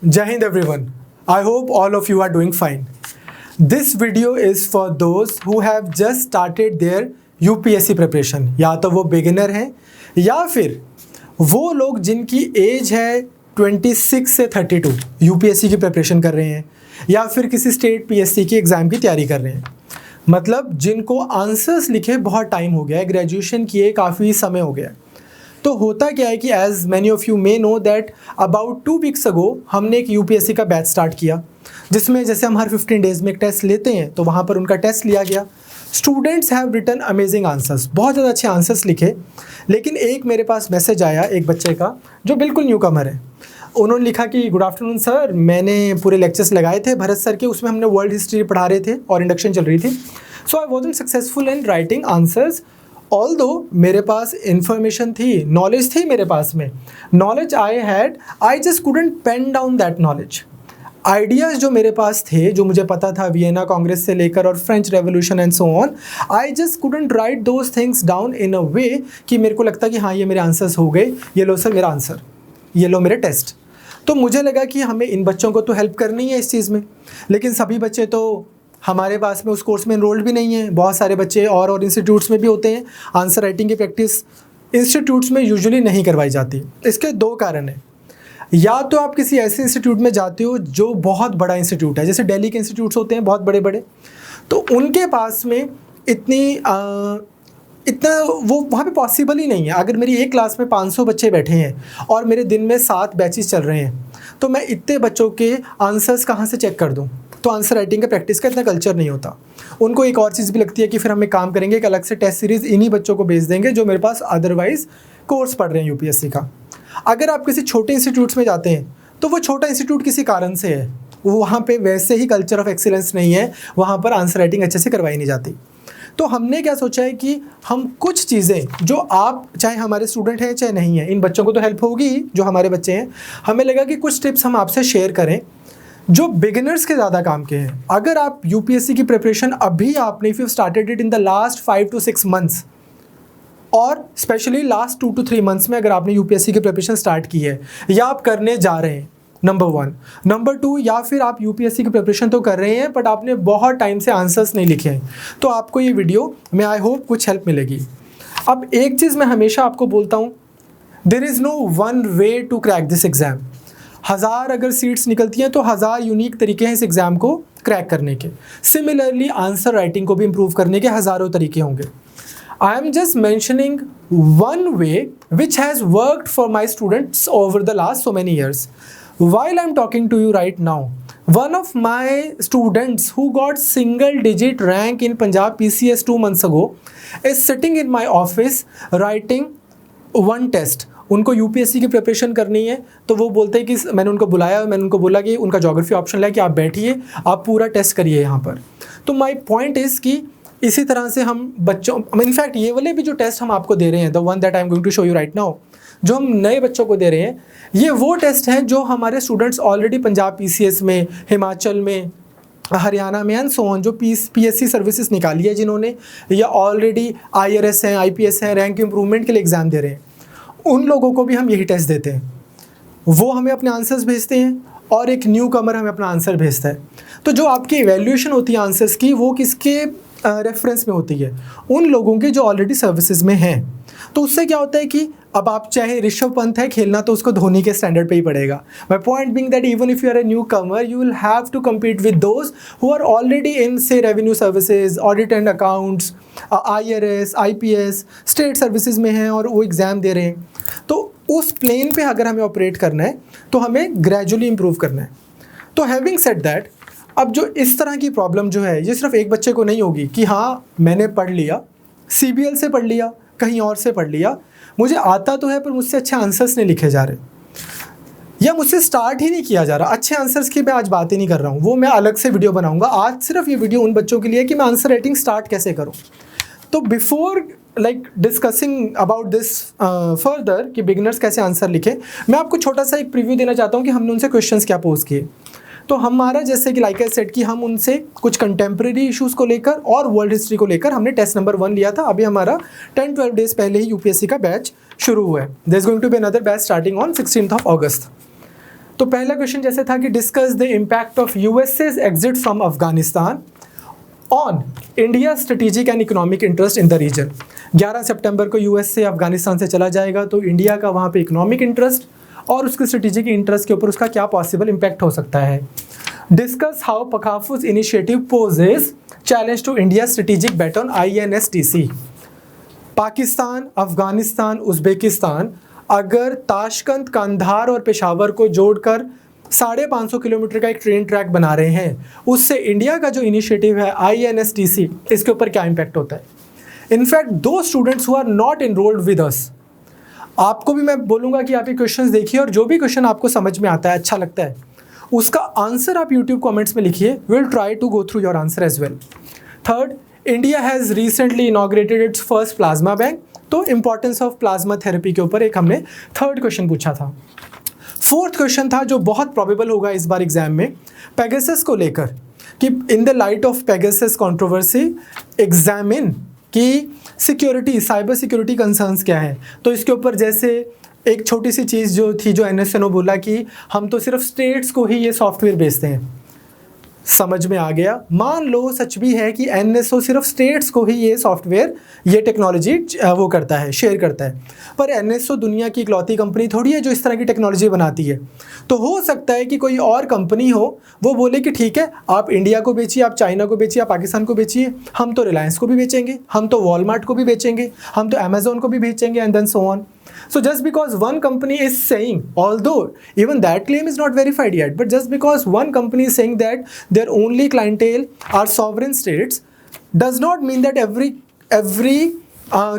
Jai Hind everyone. I hope all of you are doing fine. This video is for those who have just started their UPSC preparation. या तो वो beginner हैं या फिर वो लोग जिनकी एज है 26 से 32 UPSC की प्रिपरेशन कर रहे हैं या फिर किसी स्टेट PSC की एग्ज़ाम की तैयारी कर रहे हैं। मतलब जिनको आंसर्स लिखे बहुत टाइम हो गया है, ग्रेजुएशन किए काफ़ी समय हो गया है। तो होता क्या है कि as many of you may know that about 2 weeks ago हमने एक UPSC का बैच स्टार्ट किया, जिसमें जैसे हम हर 15 डेज़ में एक टेस्ट लेते हैं, तो वहाँ पर उनका टेस्ट लिया गया। Students have written amazing answers, बहुत ज़्यादा अच्छे आंसर्स लिखे। लेकिन एक मेरे पास मैसेज आया एक बच्चे का जो बिल्कुल न्यू कमर है। उन्होंने लिखा कि गुड आफ्टरनून सर, मैंने पूरे लेक्चर्स लगाए थे भरत सर के, उसमें हमने वर्ल्ड हिस्ट्री पढ़ा रहे थे और इंडक्शन चल रही थी। So I wasn't successful in writing answers, although मेरे पास इंफॉर्मेशन थी, नॉलेज थी मेरे पास में, knowledge I had, I just couldn't pen down that knowledge. Ideas जो मेरे पास थे, जो मुझे पता था वियना कांग्रेस से लेकर और French revolution and so on, I just couldn't write those things down in a way कि मेरे को लगता कि हाँ ये मेरे आंसर्स हो गए, ये लो सर मेरा आंसर, ये लो मेरे टेस्ट। तो मुझे लगा कि हमें इन बच्चों को तो हेल्प करनी है इस चीज़ में, लेकिन सभी बच्चे तो हमारे पास में उस कोर्स में एनरोल्ड भी नहीं है। बहुत सारे बच्चे और इंस्टीट्यूट्स में भी होते हैं। आंसर राइटिंग की प्रैक्टिस इंस्टीट्यूट्स में यूजुअली नहीं करवाई जाती। इसके 2 कारण हैं। या तो आप किसी ऐसे इंस्टीट्यूट में जाते हो जो बहुत बड़ा इंस्टीट्यूट है, जैसे दिल्ली के इंस्टीट्यूट्स होते हैं बहुत बड़े बड़े, तो उनके पास में इतना वो वहाँ पे पॉसिबल ही नहीं है। अगर मेरी एक क्लास में 500 बच्चे बैठे हैं और मेरे दिन में 7 बैचेस चल रहे हैं, तो मैं इतने बच्चों के आंसर्स कहाँ से चेक कर दूँ? तो आंसर राइटिंग का प्रैक्टिस का इतना कल्चर नहीं होता। उनको एक और चीज़ भी लगती है कि फिर हम एक काम करेंगे, एक अलग से टेस्ट सीरीज़ इन्हीं बच्चों को भेज देंगे जो मेरे पास अदरवाइज़ कोर्स पढ़ रहे हैं UPSC का। अगर आप किसी छोटे इंस्टीट्यूट्स में जाते हैं तो वो छोटा इंस्टीट्यूट किसी कारण से है, वो वहाँ पे वैसे ही कल्चर ऑफ एक्सीलेंस नहीं है, वहाँ पर आंसर राइटिंग अच्छे से करवाई नहीं जाती। तो हमने क्या सोचा है कि हम कुछ चीज़ें जो आप चाहे हमारे स्टूडेंट हैं चाहे नहीं हैं, इन बच्चों को तो हेल्प होगी ही जो हमारे बच्चे हैं। हमें लगा कि कुछ टिप्स हम आपसे शेयर करें जो बिगिनर्स के ज़्यादा काम के हैं। अगर आप UPSC की प्रिपरेशन अभी आपने, if you started it in the last 5 to 6 months और स्पेशली लास्ट 2 to 3 मंथ्स में अगर आपने UPSC की प्रिपरेशन स्टार्ट की है या आप करने जा रहे हैं, नंबर 1। नंबर 2, या फिर आप UPSC की प्रिपरेशन तो कर रहे हैं बट आपने बहुत टाइम से आंसर्स नहीं लिखे हैं, तो आपको ये वीडियो में आई होप कुछ हेल्प मिलेगी। अब एक चीज़ मैं हमेशा आपको बोलता हूँ, there is no one way to crack this exam. 1000 अगर सीट्स निकलती हैं तो 1000 यूनिक तरीके हैं इस एग्ज़ाम को क्रैक करने के। सिमिलरली आंसर राइटिंग को भी इम्प्रूव करने के हज़ारों तरीके होंगे। I am just mentioning one way which has worked for my students over the last so many years. While I'm talking to you right now, one of my students who got single digit rank in Punjab PCS 2 months ago is sitting in my office writing one test. उनको UPSC की preparation करनी है, तो वो बोलते हैं कि मैंने उनको बुलाया, मैंने उनको बोला कि उनका ज्योग्राफी ऑप्शन लाया कि आप बैठिए, आप पूरा टेस्ट करिए यहाँ पर। तो माई पॉइंट इज़ कि इसी तरह से हम बच्चों, इनफैक्ट ये वाले भी जो टेस्ट हम आपको दे रहे हैं, the one that I am going to show you right now, जो हम नए बच्चों को दे रहे हैं, ये वो टेस्ट हैं जो हमारे स्टूडेंट्स ऑलरेडी पंजाब PCS में, हिमाचल में, हरियाणा में एंड सो ऑन, जो PSC सर्विसेज निकाली है जिन्होंने, या ऑलरेडी IRS हैं, IPS हैं, रैंक इम्प्रूवमेंट के लिए एग्ज़ाम दे रहे हैं, उन लोगों को भी हम यही टेस्ट देते हैं। वो हमें अपने आंसर्स भेजते हैं और एक न्यू कमर हमें अपना आंसर भेजता है। तो जो आपकी इवैल्यूएशन होती है आंसर्स की, वो किसके रेफरेंस में होती है? उन लोगों के जो ऑलरेडी सर्विसेज में हैं। तो उससे क्या होता है कि अब आप चाहे ऋषभ पंत है खेलना, तो उसको धोनी के स्टैंडर्ड पे ही पड़ेगा। My point being that even if you are a newcomer, you will have to compete with those who are already in से revenue services, audit and accounts, IRS, IPS, state services में हैं और वो exam दे रहे हैं। तो उस plane पे अगर हमें ऑपरेट करना है तो हमें ग्रेजुअली इम्प्रूव करना है। तो हैविंग सेड दैट, अब जो इस तरह की प्रॉब्लम जो है, ये सिर्फ एक बच्चे को नहीं होगी कि हाँ मैंने पढ़ लिया, CBL से पढ़ लिया, कहीं और से पढ़ लिया, मुझे आता तो है पर मुझसे अच्छे आंसर्स नहीं लिखे जा रहे, या मुझसे स्टार्ट ही नहीं किया जा रहा। अच्छे आंसर्स की मैं आज बात ही नहीं कर रहा हूँ, वो मैं अलग से वीडियो बनाऊंगा। आज सिर्फ ये वीडियो उन बच्चों के लिए कि मैं आंसर राइटिंग स्टार्ट कैसे करूँ। तो before discussing about this further कि बिगिनर्स कैसे आंसर लिखे, मैं आपको छोटा सा एक प्रीव्यू देना चाहता हूँ कि हमने उनसे क्वेश्चंस क्या पोज किए। तो हमारा जैसे कि लाइक आई सेड कि हम उनसे कुछ कंटेम्प्रेरी इश्यूज़ को लेकर और वर्ल्ड हिस्ट्री को लेकर हमने टेस्ट नंबर 1 लिया था। अभी हमारा 10-12 डेज पहले ही UPSC का बैच शुरू हुआ है। There is going to be another batch starting on 16th of August। तो पहला क्वेश्चन जैसे था कि discuss the impact of USA's exit from Afghanistan on India strategic and economic interest in the region. 11 सितंबर को यूएस से अफगानिस्तान से चला जाएगा, तो इंडिया का वहाँ पे इकोनॉमिक इंटरेस्ट और उसके स्ट्रेटेजिक इंटरेस्ट के ऊपर उसका क्या पॉसिबल इम्पैक्ट हो सकता है। Discuss how Pakafuz initiative poses challenge to India strategic bet on INSTC। Pakistan, Afghanistan, Uzbekistan अगर ताशकंद, कंधार और पेशावर को जोड़कर 550 किलोमीटर का एक ट्रेन ट्रैक बना रहे हैं, उससे इंडिया का जो इनिशिएटिव है INSTC, इसके ऊपर क्या इम्पैक्ट होता है। इनफैक्ट दो students who are not enrolled with us, आपको भी मैं बोलूँगा कि आप ये क्वेश्चंस देखिए और जो भी क्वेश्चन आपको समझ में आता है, अच्छा लगता है, उसका आंसर आप यूट्यूब कमेंट्स में लिखिए। Will try to go through your answer as well. Third, India has recently inaugurated its first plasma bank, तो इंपॉर्टेंस ऑफ प्लाज्मा थेरेपी के ऊपर एक हमने थर्ड क्वेश्चन पूछा था। फोर्थ क्वेश्चन था जो बहुत प्रोबेबल होगा इस बार एग्जाम में, पेगासस को लेकर कि in the light of Pegasus controversy examine की सिक्योरिटी, साइबर सिक्योरिटी कंसर्न्स क्या है। तो इसके ऊपर जैसे एक छोटी सी चीज़ जो थी, जो NSNO बोला कि हम तो सिर्फ स्टेट्स को ही ये सॉफ्टवेयर बेचते हैं, समझ में आ गया। मान लो सच भी है कि NSO सिर्फ स्टेट्स को ही ये सॉफ्टवेयर, ये टेक्नोलॉजी वो करता है, शेयर करता है, पर NSO दुनिया की इकलौती कंपनी थोड़ी है जो इस तरह की टेक्नोलॉजी बनाती है। तो हो सकता है कि कोई और कंपनी हो, वो बोले कि ठीक है आप इंडिया को बेचिए, आप चाइना को बेचिए, आप पाकिस्तान को बेचिए, हम तो रिलायंस को भी बेचेंगे, हम तो वॉलमार्ट को भी बेचेंगे, हम तो अमेजोन को भी बेचेंगे, and then so on. So just because one company is saying, although even that claim is not verified yet, but just because one company is saying that their only clientele are sovereign states, does not mean that every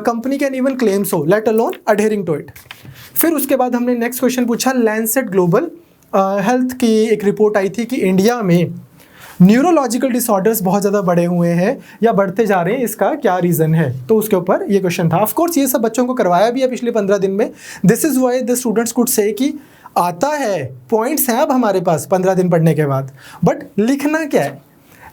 company can even claim so, let alone adhering to it. फिर उसके बाद हमने next question पूछा, Lancet global health की एक report आई थी कि India में न्यूरोलॉजिकल डिसऑर्डर्स बहुत ज़्यादा बढ़े हुए हैं या बढ़ते जा रहे हैं, इसका क्या रीज़न है। तो उसके ऊपर ये क्वेश्चन था। ऑफ कोर्स ये सब बच्चों को करवाया भी है पिछले 15 दिन में। This is why the students could say कि आता है, पॉइंट्स हैं अब हमारे पास 15 दिन पढ़ने के बाद, बट लिखना क्या है।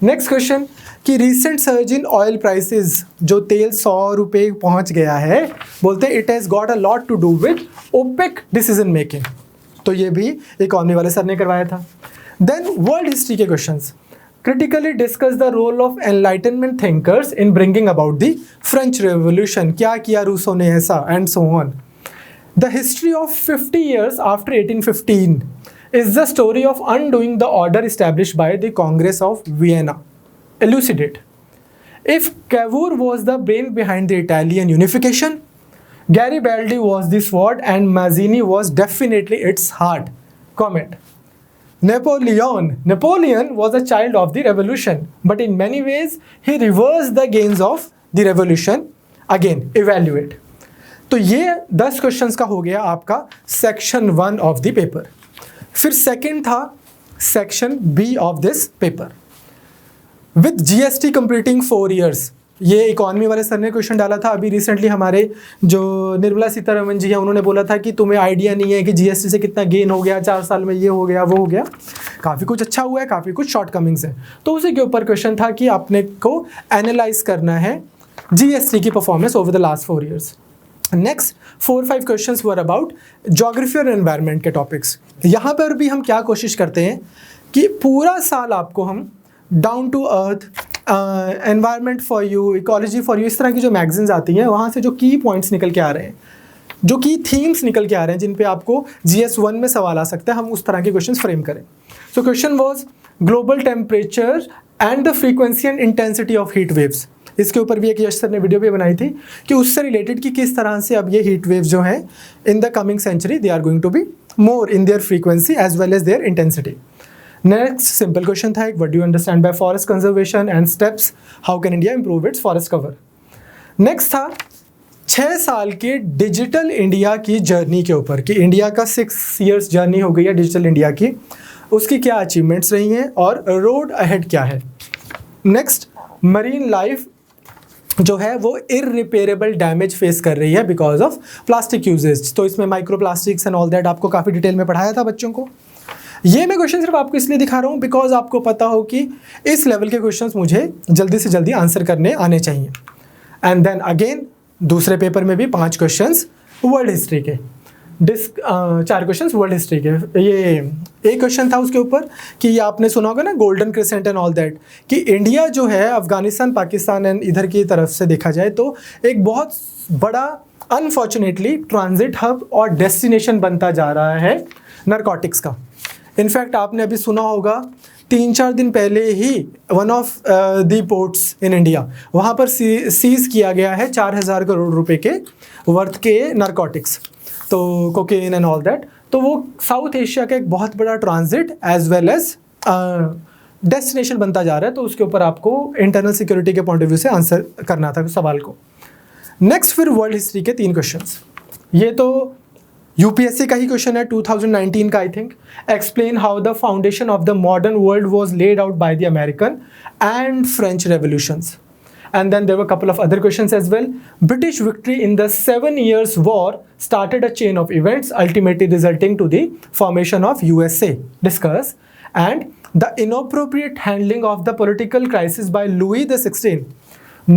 नेक्स्ट क्वेश्चन कि recent surge in oil prices, जो तेल 100 रुपये पहुँच गया है, बोलते हैं it has got a lot to do with OPEC decision making. तो ये भी इकोनॉमी वाले सर ने करवाया था। देन वर्ल्ड हिस्ट्री के questions, critically discuss the role of enlightenment thinkers in bringing about the French Revolution, क्या किया रूसो ने ऐसा, and so on. The history of 50 years after 1815 is the story of undoing the order established by the Congress of Vienna. Elucidate. If Cavour was the brain behind the Italian unification, Garibaldi was the sword and Mazzini was definitely its heart. Comment. Napoleon was a child of the revolution, but in many ways he reversed the gains of the revolution. Again, evaluate. तो ये 10 questions का हो गया आपका section 1 of the paper. फिर second था section B of this paper with GST completing 4 years। ये economy वाले सर ने क्वेश्चन डाला था। अभी रिसेंटली हमारे जो निर्मला सीतारमण जी हैं, उन्होंने बोला था कि तुम्हें आइडिया नहीं है कि GST से कितना गेन हो गया, 4 साल में ये हो गया, वो हो गया, काफ़ी कुछ अच्छा हुआ है, काफ़ी कुछ शॉर्ट कमिंग्स है। तो उसी के ऊपर क्वेश्चन था कि आपने को एनालाइज करना है GST की performance over the last 4 years। Next 4-5 questions were about geography और एनवायरनमेंट के टॉपिक्स। यहाँ पर भी हम क्या कोशिश करते हैं कि पूरा साल आपको हम down to earth, environment for you, ecology for you, इस तरह की जो मैगजीन्स आती हैं, वहाँ से जो की पॉइंट्स निकल के आ रहे हैं, जो की थीम्स निकल के आ रहे हैं, जिन पे आपको GS1 में सवाल आ सकता है, हम उस तरह के क्वेश्चंस फ्रेम करें। So question was global temperature and the frequency and intensity of heat waves. इसके ऊपर भी एक यश सर ने वीडियो भी बनाई थी कि उससे रिलेटेड कि किस तरह से अब ये हीट वेव्स जो हैं in the coming century they are going to be more in their frequency as well as their intensity. Next simple question था एक, what do you understand by forest conservation and steps, how can India improve its forest cover. Next था 6 साल के digital India की journey के ऊपर कि India का 6 years जर्नी हो गई है डिजिटल इंडिया की, उसकी क्या अचीवमेंट्स रही हैं और रोड अहेड क्या है। नेक्स्ट मरीन लाइफ जो है वो इररिपेयरेबल डैमेज फेस कर रही है बिकॉज ऑफ प्लास्टिक यूजेज। तो इसमें micro plastics and all that आपको काफ़ी डिटेल में पढ़ाया था बच्चों को। ये मैं क्वेश्चन सिर्फ आपको इसलिए दिखा रहा हूँ बिकॉज आपको पता हो कि इस लेवल के क्वेश्चंस मुझे जल्दी से जल्दी आंसर करने आने चाहिए। एंड देन अगेन दूसरे पेपर में भी 5 क्वेश्चंस वर्ल्ड हिस्ट्री के। चार क्वेश्चंस वर्ल्ड हिस्ट्री के। ये एक क्वेश्चन था उसके ऊपर कि ये आपने सुना होगा ना, golden crescent and all that, कि इंडिया जो है अफगानिस्तान, पाकिस्तान एंड इधर की तरफ से देखा जाए तो एक बहुत बड़ा अनफॉर्चुनेटली ट्रांजिट हब और डेस्टिनेशन बनता जा रहा है नारकोटिक्स का। इनफैक्ट आपने अभी सुना होगा 3-4 दिन पहले ही one of the ports in India, वहाँ पर सीज किया गया है 4000 करोड़ रुपए के वर्थ के नारकोटिक्स, तो कोकेन एंड ऑल दैट। तो वो साउथ एशिया का एक बहुत बड़ा transit as well as destination बनता जा रहा है। तो उसके ऊपर आपको इंटरनल सिक्योरिटी के पॉइंट ऑफ व्यू से आंसर करना था सवाल को। नेक्स्ट फिर वर्ल्ड हिस्ट्री के 3 क्वेश्चंस। ये तो यूपीएससी का ही क्वेश्चन है 2019 का I think. Explain how the foundation of the modern world was laid out by the American and French revolutions. And then there were a couple of other questions as well. British victory in the 7 Years' War started a chain of events ultimately resulting to the formation of USA. Discuss. And the inappropriate handling of the political crisis by Louis XVI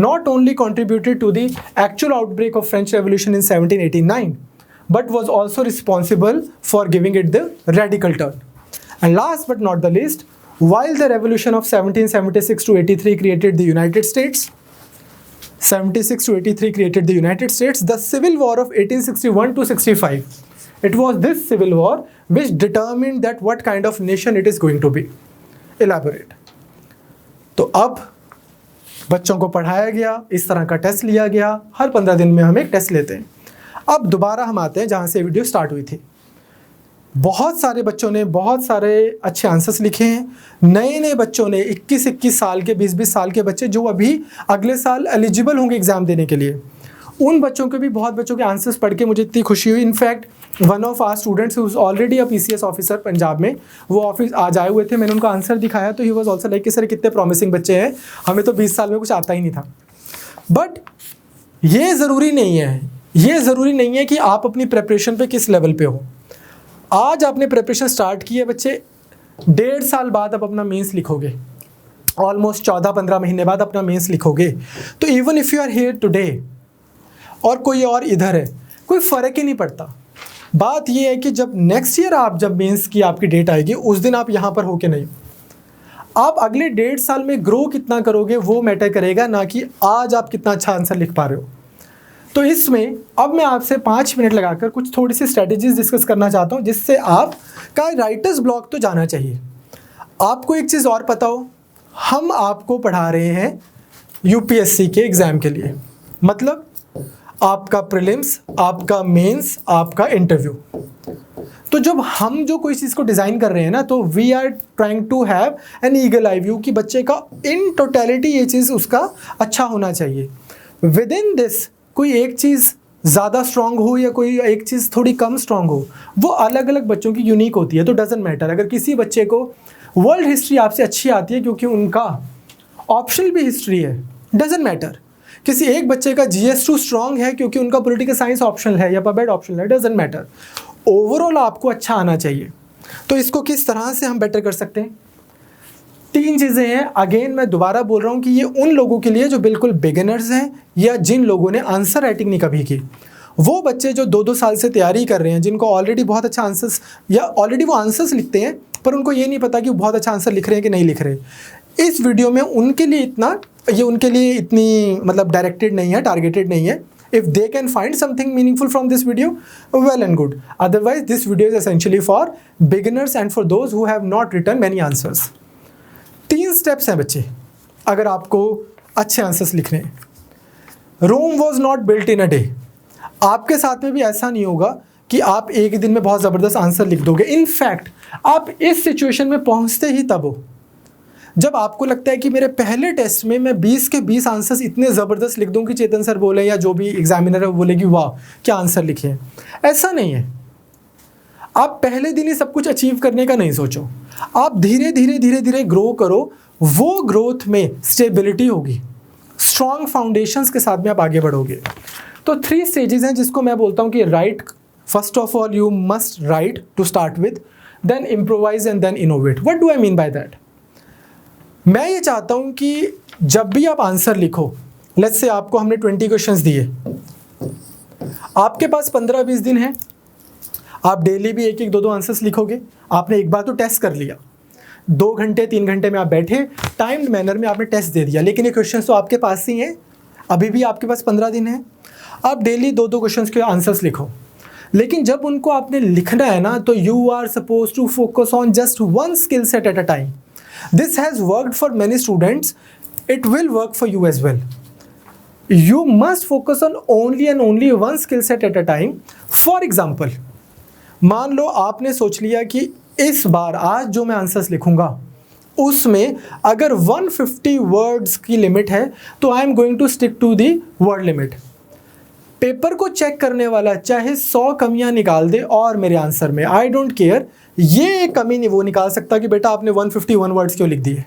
not only contributed to the actual outbreak of French Revolution in 1789, but was also responsible for giving it the radical turn. And last but not the least, while the revolution of 1776 to 83 created the United States, 76 to 83 created the United States, the Civil War of 1861 to 65, it was this civil war which determined that what kind of nation it is going to be. Elaborate. तो अब बच्चों को पढ़ाया गया, इस तरह का test लिया गया, हर 15 दिन में हम एक टेस्ट लेते हैं। अब दोबारा हम आते हैं जहाँ से वीडियो स्टार्ट हुई थी। बहुत सारे बच्चों ने बहुत सारे अच्छे आंसर्स लिखे हैं। नए नए बच्चों ने 21-21 साल के, 20-20 साल के बच्चे जो अभी अगले साल एलिजिबल होंगे एग्ज़ाम देने के लिए, उन बच्चों के भी बहुत बच्चों के आंसर्स पढ़ के मुझे इतनी खुशी हुई। In fact one of our students who is already a PCS officer Punjab में, वो ऑफिस आज आए हुए थे, मैंने उनको आंसर दिखाया तो ही वॉज ऑल्सो लाइक कि सर कितने प्रॉमिसिंग बच्चे हैं, हमें तो 20 साल में कुछ आता ही नहीं था। बट ये ज़रूरी नहीं है, ये ज़रूरी नहीं है कि आप अपनी प्रेपरेशन पे किस लेवल पे हो। आज आपने प्रिपरेशन स्टार्ट की है बच्चे, 1.5 साल बाद आप अपना मेंस लिखोगे, ऑलमोस्ट 14-15 महीने बाद अपना मेंस लिखोगे। तो even if you are here today और कोई और इधर है, कोई फ़र्क ही नहीं पड़ता। बात ये है कि जब नेक्स्ट ईयर आप जब मेंस की आपकी डेट आएगी, उस दिन आप यहाँ पर हो के नहीं, आप अगले 1.5 साल में ग्रो कितना करोगे वो मैटर करेगा, ना कि आज आप कितना अच्छा आंसर लिख पा रहे हो। तो इसमें अब मैं आपसे 5 मिनट लगाकर कुछ थोड़ी सी स्ट्रेटजीज डिस्कस करना चाहता हूँ, जिससे आपका राइटर्स ब्लॉक तो जाना चाहिए। आपको एक चीज़ और पता हो, हम आपको पढ़ा रहे हैं यूपीएससी के एग्ज़ाम के लिए, मतलब आपका प्रीलिम्स, आपका मेंस, आपका इंटरव्यू। तो जब हम जो कोई चीज़ को डिज़ाइन कर रहे हैं ना, तो we are trying to have an eagle eye view कि बच्चे का इन टोटलिटी ये चीज़ उसका अच्छा होना चाहिए। विद इन दिस कोई एक चीज़ ज़्यादा स्ट्रॉन्ग हो या कोई एक चीज़ थोड़ी कम स्ट्रॉन्ग हो, वो अलग अलग बच्चों की यूनिक होती है। तो डजेंट मैटर, अगर किसी बच्चे को वर्ल्ड हिस्ट्री आपसे अच्छी आती है क्योंकि उनका ऑप्शनल भी हिस्ट्री है, डजेंट मैटर। किसी एक बच्चे का GS2 स्ट्रॉन्ग है क्योंकि उनका पॉलिटिकल साइंस ऑप्शनल है या पबेड ऑप्शनल है, डजेंट मैटर। ओवरऑल आपको अच्छा आना चाहिए। तो इसको किस तरह से हम बेटर कर सकते हैं? 3 चीज़ें हैं। अगेन मैं दोबारा बोल रहा हूँ कि ये उन लोगों के लिए जो बिल्कुल बिगिनर्स हैं या जिन लोगों ने आंसर राइटिंग नहीं कभी की, वो बच्चे जो 2-2 साल से तैयारी कर रहे हैं, जिनको ऑलरेडी बहुत अच्छा आंसर्स या ऑलरेडी वो आंसर्स लिखते हैं पर उनको ये नहीं पता कि वो बहुत अच्छा आंसर लिख रहे हैं कि नहीं लिख रहे। इस वीडियो में उनके लिए इतनी मतलब डायरेक्टेड नहीं है, टारगेटेड नहीं है। If they can find something meaningful from this video, well and good. Otherwise, this video is essentially for beginners and for those who have not written many answers. 3 steps हैं बच्चे, अगर आपको अच्छे answers लिखने हैं। Rome was not built in a day. आपके साथ में भी ऐसा नहीं होगा कि आप एक ही दिन में बहुत ज़बरदस्त आंसर लिख दोगे। इनफैक्ट आप इस सिचुएशन में पहुंचते ही तब हो जब आपको लगता है कि मेरे पहले टेस्ट में मैं 20 के 20 आंसर्स इतने ज़बरदस्त लिख दूं कि चेतन सर बोले या जो भी एग्जामिनर है वो बोले कि वाह क्या आंसर लिखे हैं। ऐसा नहीं है। आप पहले दिन ही सब कुछ अचीव करने का नहीं सोचो, आप धीरे धीरे ग्रो करो। वो ग्रोथ में स्टेबिलिटी होगी, स्ट्रॉन्ग फाउंडेशंस के साथ में आप आगे बढ़ोगे। तो 3 स्टेजेस हैं जिसको मैं बोलता हूँ कि write, first of all you must write to start with, then improvise and then innovate. What do I mean by that? मैं ये चाहता हूँ कि जब भी आप आंसर लिखो, लेट्स से आपको हमने 20 क्वेश्चंस दिए, आपके पास 15-20 दिन है, आप डेली भी एक एक दो दो आंसर्स लिखोगे। आपने एक बार तो टेस्ट कर लिया, 2 घंटे 3 घंटे में आप बैठे, टाइम्ड मैनर में आपने टेस्ट दे दिया, लेकिन ये क्वेश्चन तो आपके पास ही हैं, अभी भी आपके पास 15 दिन है। आप डेली 2-2 क्वेश्चंस के आंसर्स लिखो, लेकिन जब उनको आपने लिखना है ना, तो you are suppose to focus on just one skill set at a time. This has worked for many students, it will work for you as well. You must focus on only and only one skill set at a time. For example, मान लो आपने सोच लिया कि इस बार आज जो मैं answers लिखूंगा उसमें अगर 150 वर्ड्स की लिमिट है तो I am going to stick to the word limit. Paper को चेक करने वाला चाहे 100 कमियां निकाल दे और मेरे आंसर में, आई डोंट केयर, ये कमी नहीं वो निकाल सकता कि बेटा आपने 151 वर्ड्स क्यों लिख दिए।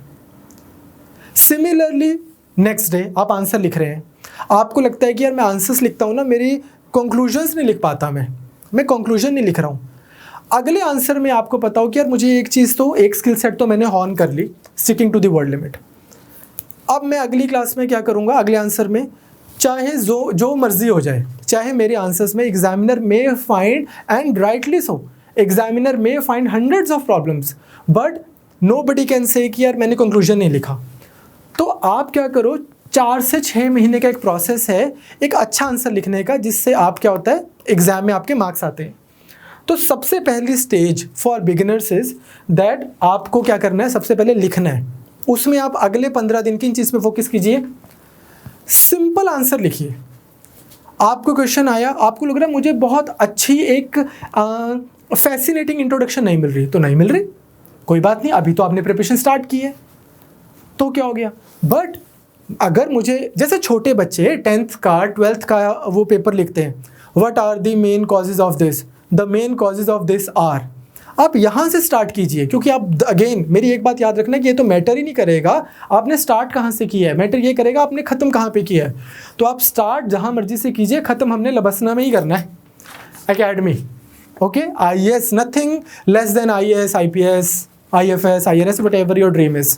सिमिलरली नेक्स्ट डे आप आंसर लिख रहे हैं, आपको लगता है कि यार मैं आंसर्स लिखता हूँ ना, मेरी कंक्लूजन्स नहीं लिख पाता, मैं कंक्लूजन नहीं लिख रहा हूँ। अगले आंसर में आपको पता हो कि यार मुझे एक चीज़ तो, एक स्किल सेट तो मैंने हॉर्न कर ली, sticking to the word limit. अब मैं अगली क्लास में क्या करूँगा, अगले आंसर में चाहे जो मर्जी हो जाए, चाहे मेरे आंसर्स में examiner may find, and rightly so, examiner may find hundreds of problems, but nobody can say कि यार मैंने कंक्लूजन नहीं लिखा। तो आप क्या करो, 4 से 6 महीने का एक प्रोसेस है एक अच्छा आंसर लिखने का, जिससे आप क्या होता है एग्जाम में आपके मार्क्स आते हैं। तो सबसे पहली stage for beginners is that आपको क्या करना है, सबसे पहले लिखना है। उसमें आप अगले 15 दिन की इन चीज़ पे फोकस कीजिए, सिंपल आंसर लिखिए। आपको क्वेश्चन आया, आपको लग रहा है मुझे बहुत अच्छी एक फैसिनेटिंग इंट्रोडक्शन नहीं मिल रही, तो नहीं मिल रही, कोई बात नहीं, अभी तो आपने प्रिपरेशन स्टार्ट की है, तो क्या हो गया। बट अगर मुझे, जैसे छोटे बच्चे 10th का 12th का वो पेपर लिखते हैं, what are the main causes of this, the main causes of this are, आप यहाँ से स्टार्ट कीजिए। क्योंकि आप अगेन मेरी एक बात याद रखना कि ये तो मैटर ही नहीं करेगा आपने स्टार्ट कहाँ से किया है, मैटर ये करेगा आपने ख़त्म कहाँ पे किया है। तो आप स्टार्ट जहाँ मर्जी से कीजिए, ख़त्म हमने लबसना में ही करना है, academy. Okay, IAS nothing less than IAS, IPS, IFS, IRS, what ever your dream is.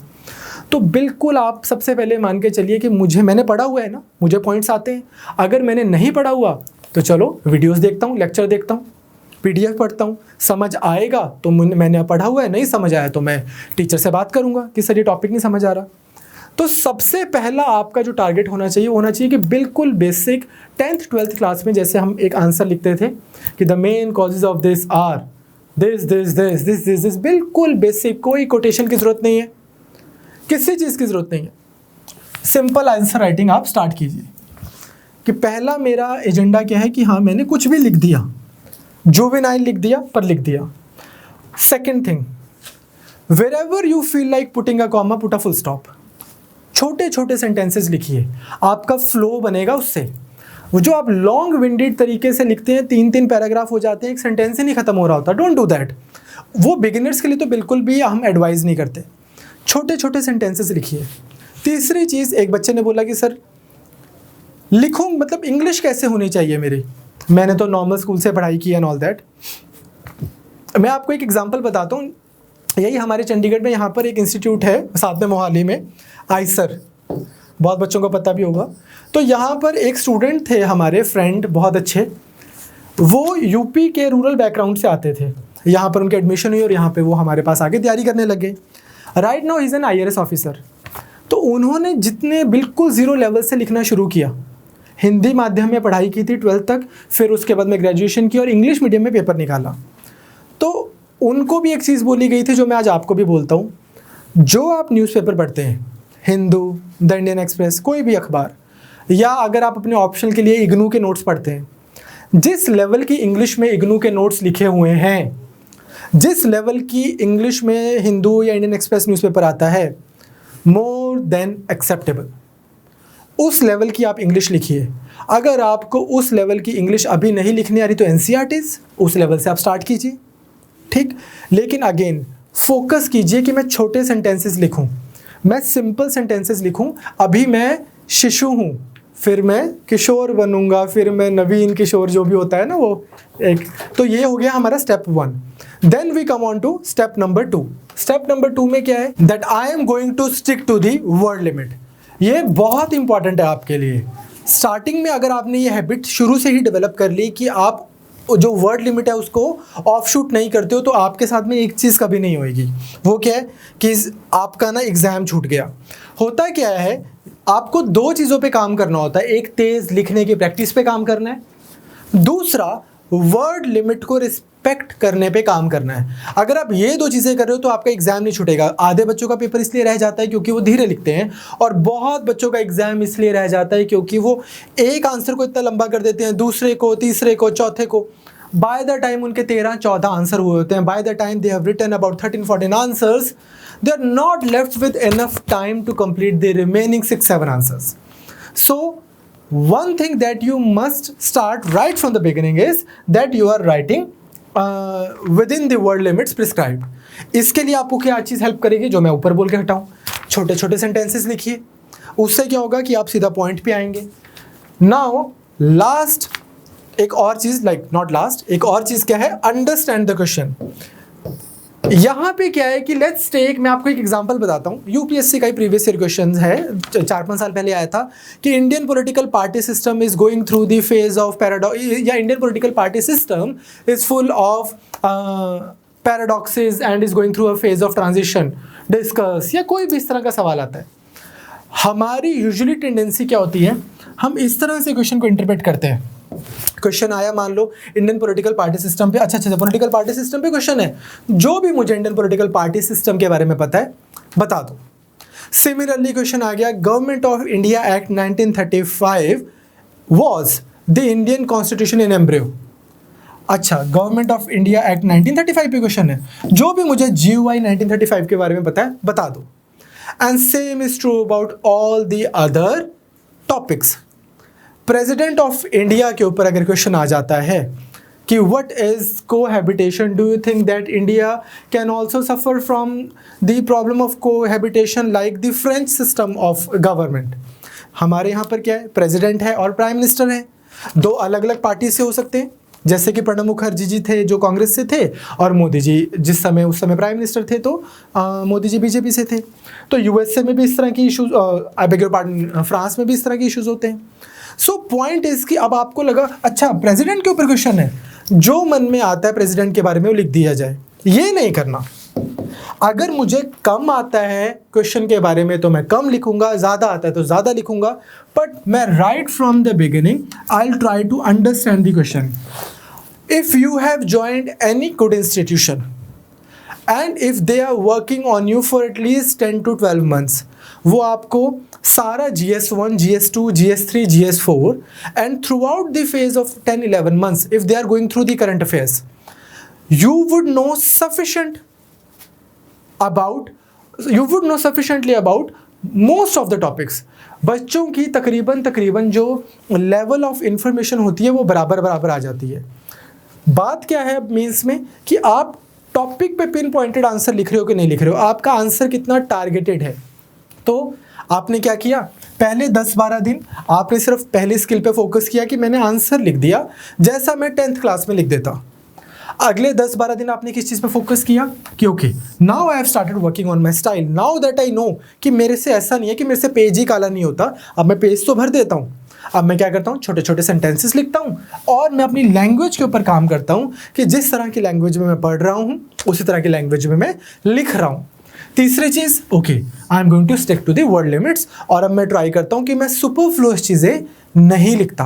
तो बिल्कुल आप सबसे पहले मान के चलिए कि मैंने पढ़ा हुआ है ना, मुझे पॉइंट्स आते हैं। अगर मैंने नहीं पढ़ा हुआ तो चलो वीडियोस देखता हूँ, लेक्चर देखता हूँ, PDF पढ़ता हूँ, समझ आएगा तो मैंने पढ़ा हुआ है, नहीं समझ आया तो मैं टीचर से बात करूँगा कि सर ये टॉपिक नहीं समझ आ रहा। तो सबसे पहला आपका जो टारगेट होना चाहिए कि बिल्कुल बेसिक 10th 12th क्लास में जैसे हम एक आंसर लिखते थे कि the main causes of this are this this this this this this, बिल्कुल बेसिक, कोई कोटेशन की ज़रूरत नहीं है, किसी चीज़ की ज़रूरत नहीं है। सिंपल आंसर राइटिंग आप स्टार्ट कीजिए कि पहला मेरा एजेंडा क्या है कि हाँ मैंने कुछ भी लिख दिया, जुवेनाइल लिख दिया पर लिख दिया। Second thing, wherever you feel like putting a comma, put a full stop. छोटे छोटे सेंटेंसेस लिखिए, आपका फ्लो बनेगा उससे। वो जो आप लॉन्ग विंडेड तरीके से लिखते हैं, 3-3 पैराग्राफ हो जाते हैं, एक सेंटेंस ही नहीं खत्म हो रहा होता, डोंट डू दैट। वो बिगिनर्स के लिए तो बिल्कुल भी हम एडवाइस नहीं करते। छोटे छोटे सेंटेंसेस लिखिए। तीसरी चीज़, एक बच्चे ने बोला कि सर लिखूं मतलब इंग्लिश कैसे होनी चाहिए मेरी, मैंने तो नॉर्मल स्कूल से पढ़ाई की एंड ऑल दैट। मैं आपको एक एग्जांपल बताता हूँ, यही हमारे चंडीगढ़ में यहाँ पर एक इंस्टीट्यूट है, साथ में मोहाली में, आइसर, बहुत बच्चों को पता भी होगा। तो यहाँ पर एक स्टूडेंट थे हमारे फ्रेंड, बहुत अच्छे, वो यूपी के रूरल बैकग्राउंड से आते थे। यहाँ पर उनकी एडमिशन हुई और यहाँ पर वो हमारे पास आके तैयारी करने लगे। Right now he is an IRS officer. तो उन्होंने जितने बिल्कुल ज़ीरो लेवल से लिखना शुरू किया, हिंदी माध्यम में पढ़ाई की थी 12th तक, फिर उसके बाद में ग्रेजुएशन की और इंग्लिश मीडियम में पेपर निकाला। तो उनको भी एक चीज़ बोली गई थी जो मैं आज आपको भी बोलता हूँ, जो आप न्यूज़पेपर पढ़ते हैं, हिंदू, द इंडियन एक्सप्रेस, कोई भी अखबार, या अगर आप अपने ऑप्शन के लिए इग्नू के नोट्स पढ़ते हैं, जिस लेवल की इंग्लिश में इग्नू के नोट्स लिखे हुए हैं, जिस लेवल की इंग्लिश में हिंदू या इंडियन एक्सप्रेस न्यूज़पेपर आता है, मोर देन एक्सेप्टेबल, उस लेवल की आप इंग्लिश लिखिए। अगर आपको उस लेवल की इंग्लिश अभी नहीं लिखनी आ रही तो NCERTs, उस लेवल से आप स्टार्ट कीजिए, ठीक। लेकिन अगेन फोकस कीजिए कि मैं छोटे सेंटेंसेस लिखूं, मैं सिंपल सेंटेंसेस लिखूं। अभी मैं शिशु हूं, फिर मैं किशोर बनूंगा, फिर मैं नवीन किशोर, जो भी होता है ना वो एक। तो ये हो गया हमारा step 1। Then we come on to step number 2। Step number 2 में क्या है, that I am going to stick to the word limit. ये बहुत इंपॉर्टेंट है आपके लिए। स्टार्टिंग में अगर आपने ये हैबिट शुरू से ही डेवलप कर ली कि आप जो वर्ड लिमिट है उसको ऑफ शूट नहीं करते हो तो आपके साथ में एक चीज़ कभी नहीं होएगी। वो क्या है कि आपका ना एग्ज़ाम छूट गया। होता क्या है, आपको दो चीज़ों पे काम करना होता है, एक तेज़ लिखने की प्रैक्टिस पे काम करना है, दूसरा वर्ड लिमिट को रिस्पेक्ट करने पे काम करना है। अगर आप ये दो चीज़ें कर रहे हो तो आपका एग्जाम नहीं छूटेगा। आधे बच्चों का पेपर इसलिए रह जाता है क्योंकि वो धीरे लिखते हैं, और बहुत बच्चों का एग्जाम इसलिए रह जाता है क्योंकि वो एक आंसर को इतना लंबा कर देते हैं, दूसरे को, तीसरे को, चौथे को। बाय द टाइम उनके 13-14 आंसर हुए होते हैं, by the time they have written about 13-14 answers, they are not left with enough time to complete the remaining 6-7 answers. So one thing that you must start right from the beginning is that you are writing within the word limits prescribed. इसके लिए आपको क्या चीज़ help करेगी, जो मैं ऊपर बोल के हटाऊँ, छोटे छोटे सेंटेंसेस लिखिए, उससे क्या होगा कि आप सीधा पॉइंट पे आएंगे। नाउ लास्ट एक और चीज़, एक और चीज़ क्या है, अंडरस्टैंड द क्वेश्चन। यहाँ पे क्या है कि लेट्स टेक, मैं आपको एक एग्जांपल बताता हूँ, यूपीएससी का ही प्रीवियस ईयर क्वेश्चन है, 4-5 साल पहले आया था कि Indian political party system is going through the phase of paradox, या Indian political party system is full of paradoxes and is going through a phase of transition, discuss, या कोई भी इस तरह का सवाल आता है। हमारी यूजुअली टेंडेंसी क्या होती है, हम इस तरह से क्वेश्चन को इंटरप्रेट करते हैं। क्वेश्चन आया, मान लो इंडियन पॉलिटिकल पार्टी सिस्टम पे, अच्छा पॉलिटिकल पार्टी सिस्टम पे क्वेश्चन है, जो भी मुझे इंडियन पॉलिटिकल पार्टी सिस्टम के बारे में पता है बता दो। सिमिलरली क्वेश्चन आ गया, government of India act 1935 was the Indian constitution in embryo. अच्छा, गवर्नमेंट ऑफ इंडिया एक्ट 1935 पे क्वेश्चन है, जो भी मुझे GUI 1935 के बारे में पता है बता दो। And same is true about all the other topics. President of India के ऊपर अगर क्वेश्चन आ जाता है कि what is cohabitation, do you think that India can also suffer from the problem of cohabitation like the French system of government. हमारे यहाँ पर क्या है, प्रेसिडेंट है और प्राइम मिनिस्टर है, दो अलग अलग पार्टी से हो सकते हैं, जैसे कि प्रणब मुखर्जी जी थे जो कांग्रेस से थे, और मोदी जी उस समय प्राइम मिनिस्टर थे तो मोदी जी बीजेपी से थे। तो यूएसए में भी इस तरह की issues, I beg your pardon, France में भी इस तरह के इशूज़ होते हैं। सो पॉइंट इज कि अब आपको लगा अच्छा प्रेसिडेंट के ऊपर क्वेश्चन है, जो मन में आता है प्रेसिडेंट के बारे में वो लिख दिया जाए, ये नहीं करना। अगर मुझे कम आता है क्वेश्चन के बारे में तो मैं कम लिखूंगा, ज़्यादा आता है तो ज़्यादा लिखूंगा, बट मैं write from the beginning I will try to understand the question. If you have joined any good institution and if they are working on you for at least 10 to 12 months, वो आपको सारा GS1, GS2, GS3, GS4 and throughout the phase of 10-11 months, if they are going through the current affairs, you would know sufficiently about most of the topics. बच्चों की तकरीबन जो level of information होती है वो बराबर आ जाती है। बात क्या है मीन्स में कि आप टॉपिक पे पिन पॉइंटेड आंसर लिख रहे हो कि नहीं लिख रहे हो, आपका आंसर कितना टारगेटेड है। तो आपने क्या किया, पहले 10-12 दिन आपने सिर्फ पहले स्किल पे फोकस किया कि मैंने आंसर लिख दिया जैसा मैं 10th क्लास में लिख देता। अगले 10-12 दिन आपने किस चीज़ पे फोकस किया कि okay now I have started working on my style, now that I know कि मेरे से ऐसा नहीं है कि मेरे से पेज ही काला नहीं होता, अब मैं पेज तो भर देता हूँ। अब मैं क्या करता हूँ, छोटे छोटे सेंटेंसेस लिखता हूँ और मैं अपनी लैंग्वेज के ऊपर काम करता हूँ कि जिस तरह की लैंग्वेज में मैं पढ़ रहा हूँ उसी तरह की लैंग्वेज में मैं लिख रहा हूँ। तीसरी चीज़, okay I am going to stick to the word limits, और अब मैं ट्राई करता हूँ कि मैं सुपरफ्लुअस चीज़ें नहीं लिखता,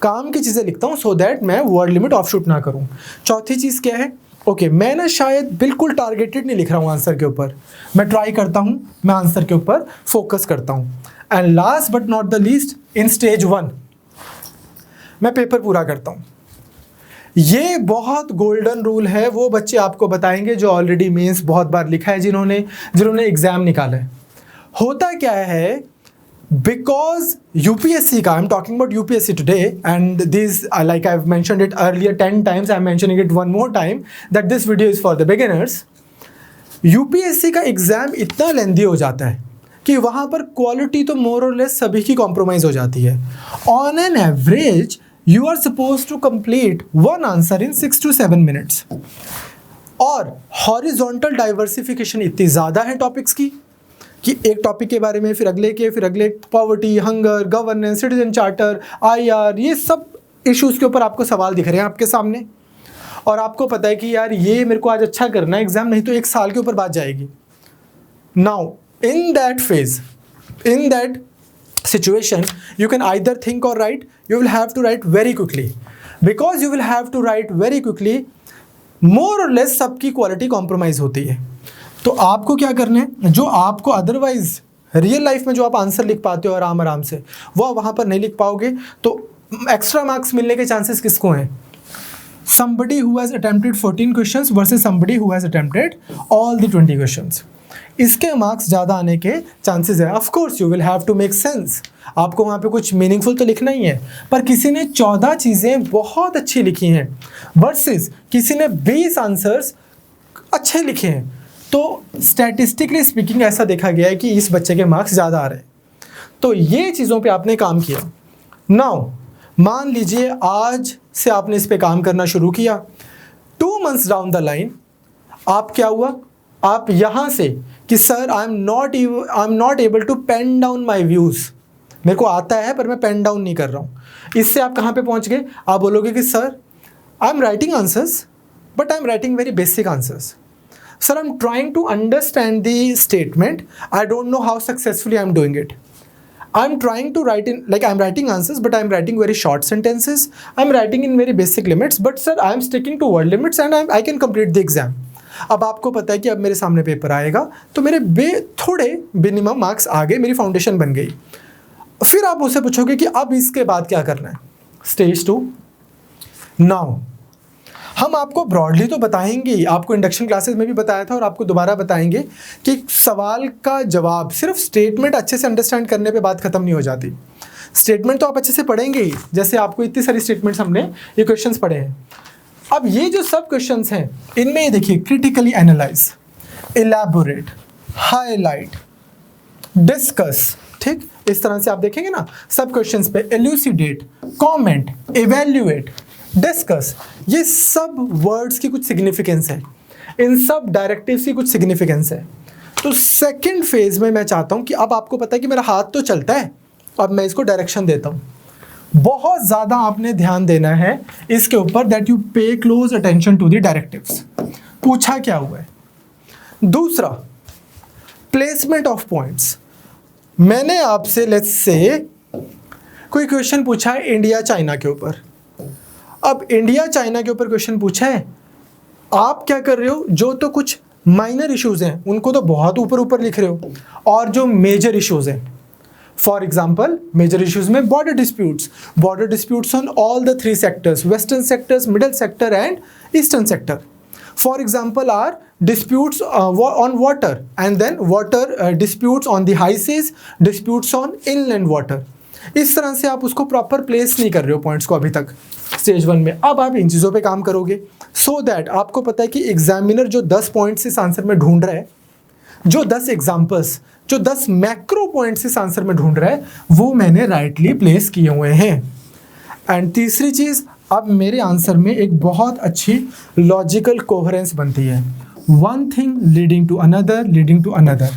काम की चीज़ें लिखता हूँ सो दैट मैं वर्ड लिमिट ऑफ शूट ना करूँ। चौथी चीज़ क्या है, ओके मैं ना शायद बिल्कुल टारगेटेड नहीं लिख रहा हूँ आंसर के ऊपर, मैं ट्राई करता हूँ मैं आंसर के ऊपर फोकस करता हूँ। And last but not the least, in stage 1 मैं पेपर पूरा करता हूँ। ये बहुत गोल्डन रूल है, वो बच्चे आपको बताएंगे जो ऑलरेडी मेंस बहुत बार लिखा है, जिन्होंने एग्जाम निकाला है। होता क्या है, बिकॉज यूपीएससी का, I am talking about UPSC today and this like I have mentioned it earlier 10 times, I am mentioning it one more time that this video is for the beginners. UPSC का exam इतना लेंदी हो जाता है कि वहाँ पर quality तो मोर और लेस सभी की कॉम्प्रोमाइज़ हो जाती है। On an average you are supposed to complete one answer in 6 to 7 minutes, और हॉरिजॉन्टल डाइवर्सिफिकेशन इतनी ज़्यादा है टॉपिक्स की कि एक टॉपिक के बारे में फिर अगले, poverty, hunger, governance, citizen charter, IR, ये सब इश्यूज़ के ऊपर आपको सवाल दिख रहे हैं आपके सामने, और आपको पता है कि यार ये मेरे को आज अच्छा करना है एग्ज़ाम, नहीं तो 1 साल के ऊपर बात जाएगी. Now in that phase, in that situation, you can either think or write. You will have to write very quickly. Because you will have to write very quickly, more or less सबकी quality compromise होती है. तो आपको क्या करना है, जो आपको अदरवाइज रियल लाइफ में जो आप आंसर लिख पाते हो आराम से, वो वहाँ पर नहीं लिख पाओगे. तो एक्स्ट्रा मार्क्स मिलने के चांसेस किसको हैं? Somebody who has attempted 14 questions versus somebody who has attempted all the 20 questions. इसके मार्क्स ज़्यादा आने के चांसेस है. Of course you will have to make sense, आपको वहाँ पे कुछ मीनिंगफुल तो लिखना ही है. पर किसी ने 14 चीज़ें बहुत अच्छी लिखी हैं वर्सेस किसी ने 20 आंसर्स अच्छे लिखे हैं, तो स्टैटिस्टिकली स्पीकिंग ऐसा देखा गया है कि इस बच्चे के मार्क्स ज़्यादा आ रहे हैं. तो ये चीज़ों पे आपने काम किया. नाउ मान लीजिए आज से आपने इस पे काम करना शुरू किया. 2 months डाउन द लाइन आप क्या हुआ, आप यहाँ से कि sir I am not able to pen down my views, मेरे को आता है पर मैं पेन डाउन नहीं कर रहा हूँ. इससे आप कहाँ पे पहुँच गए? आप बोलोगे कि sir I am writing answers but I am writing very basic answers. Sir I am trying to understand the statement, I don't know how successfully I am doing it. I'm trying to write in, like I'm writing answers, but I'm writing very short sentences. I'm writing in very basic limits, but sir, I'm sticking to word limits and I can complete the exam. अब आपको पता है कि अब मेरे सामने paper आएगा, तो मेरे थोड़े मिनिमम मार्क्स आ गए, मेरी फाउंडेशन बन गई. फिर आप मुझसे पूछोगे कि अब इसके बाद क्या करना है? स्टेज 2. नाउ हम आपको ब्रॉडली तो बताएंगे ही, आपको इंडक्शन क्लासेस में भी बताया था और आपको दोबारा बताएंगे कि सवाल का जवाब सिर्फ स्टेटमेंट अच्छे से अंडरस्टैंड करने पे बात खत्म नहीं हो जाती. स्टेटमेंट तो आप अच्छे से पढ़ेंगे ही, जैसे आपको इतनी सारी स्टेटमेंट्स हमने ये क्वेश्चंस पढ़े हैं. अब ये जो सब क्वेश्चंस हैं, इनमें ये देखिए critically analyse, elaborate, highlight, discuss, ठीक इस तरह से आप देखेंगे ना सब क्वेश्चंस पे. एल्यूसिडेट, कॉमेंट, इवेल्युएट, डिस्कस, ये सब वर्ड्स की कुछ सिग्निफिकेंस है, इन सब डायरेक्टिव्स की कुछ सिग्निफिकेंस है. तो सेकंड फेज में मैं चाहता हूं कि अब आपको पता है कि मेरा हाथ तो चलता है, अब मैं इसको डायरेक्शन देता हूं. बहुत ज़्यादा आपने ध्यान देना है इसके ऊपर, that you pay close attention to the directives. पूछा क्या हुआ है? दूसरा, प्लेसमेंट ऑफ पॉइंट्स. मैंने आपसे लेट्स से कोई क्वेश्चन पूछा है इंडिया चाइना के ऊपर. अब इंडिया चाइना के ऊपर क्वेश्चन पूछा है, आप क्या कर रहे हो, जो तो कुछ माइनर इश्यूज हैं उनको तो बहुत ऊपर ऊपर लिख रहे हो, और जो मेजर इश्यूज हैं, फॉर एग्जाम्पल मेजर इश्यूज में border disputes on all the 3 sectors, western sectors, middle sector and eastern sector. For example are disputes on water, and then water disputes on the high seas, disputes on inland water. इस तरह से आप उसको proper place नहीं कर रहे हो points को अभी तक स्टेज 1 में. अब आप इन चीज़ों पे काम करोगे सो दैट आपको पता है कि एग्जामिनर जो 10 पॉइंट्स इस आंसर में ढूंढ रहा है, जो 10 एग्जाम्पल्स, जो 10 मैक्रो पॉइंट्स इस आंसर में ढूंढ रहा है, वो मैंने राइटली प्लेस किए हुए हैं. एंड तीसरी चीज़, अब मेरे आंसर में एक बहुत अच्छी लॉजिकल कोहेरेंस बनती है. One thing leading to another.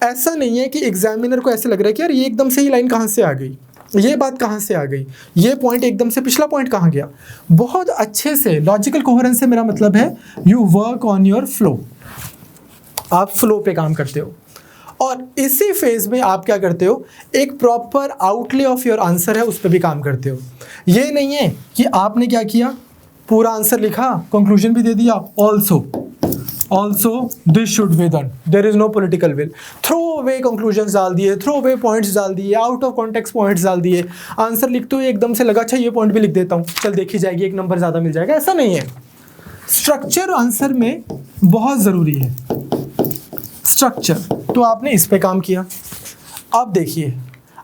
ऐसा नहीं है कि एग्जामिनर को ऐसे लग रहा है कि यार ये एकदम से ही लाइन कहाँ से आ गई, ये बात कहाँ से आ गई, ये पॉइंट एकदम से पिछला पॉइंट कहाँ गया. बहुत अच्छे से लॉजिकल कोहेरेंस से मेरा मतलब है you work on your flow, आप फ्लो पे काम करते हो. और इसी फेज में आप क्या करते हो, एक proper outlay of your answer है उस पर भी काम करते हो. ये नहीं है कि आपने क्या किया, पूरा आंसर लिखा, कंक्लूजन भी दे दिया, also this should be done, there is no political will, throw away conclusions डाल दिए, थ्रो अवे पॉइंट्स डाल दिए, आउट ऑफ कॉन्टेक्स्ट पॉइंट्स डाल दिए. आंसर लिखते हुए एकदम से लगा अच्छा ये पॉइंट भी लिख देता हूँ, चल देखी जाएगी, 1 नंबर ज़्यादा मिल जाएगा. ऐसा नहीं है. स्ट्रक्चर आंसर में बहुत ज़रूरी है, स्ट्रक्चर. तो आपने इस पे काम किया. अब देखिए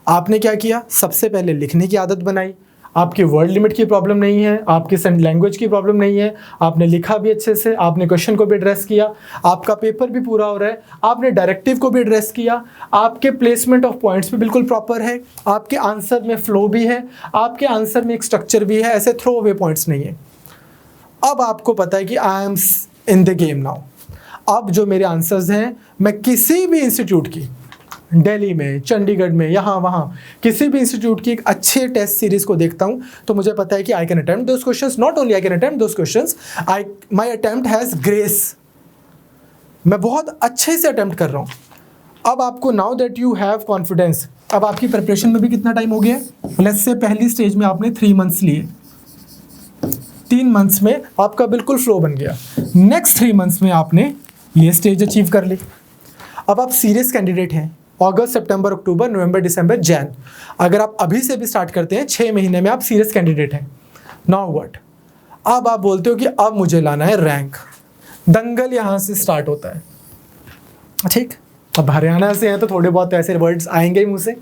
आपने क्या किया, सबसे पहले लिखने की आदत बनाई. आपकी वर्ड लिमिट की प्रॉब्लम नहीं है, आपकी लैंग्वेज की प्रॉब्लम नहीं है, आपने लिखा भी अच्छे से, आपने क्वेश्चन को भी एड्रेस किया, आपका पेपर भी पूरा हो रहा है, आपने डायरेक्टिव को भी एड्रेस किया, आपके प्लेसमेंट ऑफ पॉइंट्स भी बिल्कुल प्रॉपर है, आपके आंसर में फ्लो भी है, आपके आंसर में एक स्ट्रक्चर भी है, ऐसे थ्रो अवे पॉइंट्स नहीं है. अब आपको पता है कि I am in the game now. अब जो मेरे आंसर्स हैं, मैं किसी भी इंस्टीट्यूट की दिल्ली में, चंडीगढ़ में, यहाँ वहाँ किसी भी इंस्टीट्यूट की एक अच्छे टेस्ट सीरीज को देखता हूँ तो मुझे पता है कि I can attempt those questions. Not only I can attempt those questions, my attempt has grace. मैं बहुत अच्छे से अटेम्प्ट कर रहा हूँ. अब आपको now that you have confidence, अब आपकी प्रिपरेशन में भी कितना टाइम हो गया? लेट्स से पहली स्टेज में आपने 3 मंथ्स लिए, 3 मंथ्स में आपका बिल्कुल फ्लो बन गया. नेक्स्ट 3 मंथ्स में आपने ये स्टेज अचीव कर ली. अब आप सीरियस कैंडिडेट हैं. अगस्त, सितंबर, अक्टूबर, नवंबर, दिसंबर, जैन, अगर आप अभी से भी स्टार्ट करते हैं 6 महीने में आप सीरियस कैंडिडेट हैं. Now what? अब आप बोलते हो कि अब मुझे लाना है रैंक. दंगल यहाँ से स्टार्ट होता है. ठीक, अब हरियाणा से हैं तो थोड़े बहुत ऐसे वर्ड्स आएंगे ही मुंह से.